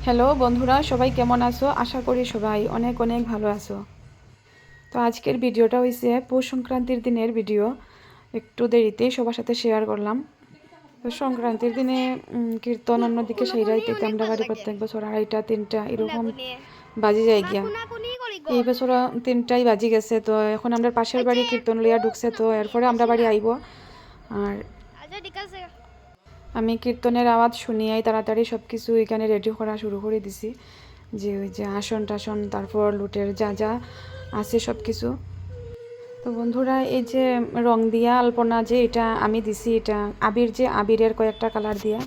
Hello বন্ধুরা, সবাই কেমন আছো? আশা করি সবাই অনেক অনেক ভালো আছো। তো আজকের ভিডিওটা হয়েছে পৌষ সংক্রান্তির দিনের ভিডিও। একটু দেরিতেই সবার সাথে শেয়ার করলাম। তো সংক্রান্তির দিনে কীর্তন অন্যদিকে সেইরাইতে আমরা বাড়ি প্রত্যেক বছর 2:30 3টা এরকম বাজি যায় গিয়া। এই বছর 3টাই বাজি গেছে। তো এখন আমরা পাশের বাড়ি কীর্তন লইয়া ঢুকছে, তো এরপরে আমরা বাড়ি আইব। আর আমি কীর্তনের আওয়াজ শুনিয়াই তাড়াতাড়ি সব কিছু এখানে রেডি করা শুরু করে দিছি। যে ওই যে আসন টাসন, তারপর লুটের যা যা আছে সব কিছু। তো বন্ধুরা, এই যে রং দিয়া আলপনা যে এটা আমি দিছি, এটা আবির, যে আবিরের কয়েকটা কালার দিয়া।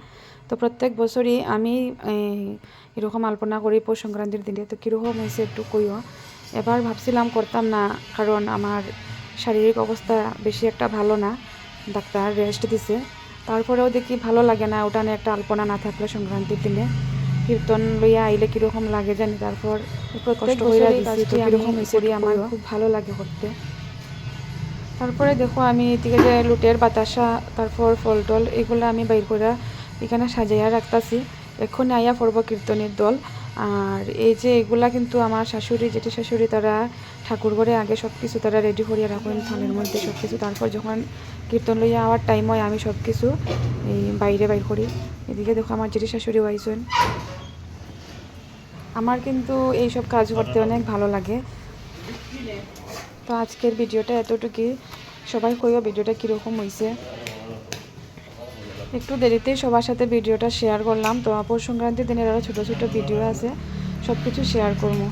তো প্রত্যেক বছরই আমি এরকম আলপনা করি পৌষ সংক্রান্তির দিনে। তো কীরকম হয়েছে একটু কইও। এবার ভাবছিলাম করতাম না, কারণ আমার শারীরিক অবস্থা বেশি একটা ভালো না, ডাক্তার রেস্ট দিছে। তারপরেও দেখি ভালো লাগে না ওটানে একটা আলপনা না থাকলে সংক্রান্তির দিনে। কীর্তন লইয়া আইলে কীরকম লাগে জানি। তারপর প্রত্যেক বছরই দিছি, তো কীরকম হয়েছে আমার খুব ভালো লাগে করতে। তারপরে দেখো আমি এদিকে যে লুটের বাতাসা, তারপর ফল টল এগুলো আমি বাইর করে এখানে সাজাইয়া রাখতেছি। এখন আইয়া পড়ব কীর্তনের দল। আর এই যে এগুলা কিন্তু আমার শাশুড়ি, জেঠি শাশুড়ি, তারা ঠাকুর ঘরে আগে সব কিছু তারা রেডি করিয়া রাখেন থালের মধ্যে সব কিছু। তারপর যখন কীর্তন লইয়া আওয়ার টাইম হয় আমি সব কিছু এই বাইরে বাইর করি। এদিকে দেখো আমার জেঠি শাশুড়ি আইসেন। আমার কিন্তু এইসব কাজ করতে অনেক ভালো লাগে। তো আজকের ভিডিওটা এতটুকুই। সবাই কইও ভিডিওটা কীরকম হয়েছে। একটু দেরিতেই সবার সাথে ভিডিওটা শেয়ার করলাম। তো পৌষ সংক্রান্তির দিনের আরও ছোটো ছোটো ভিডিও আছে, সব কিছু শেয়ার করবো।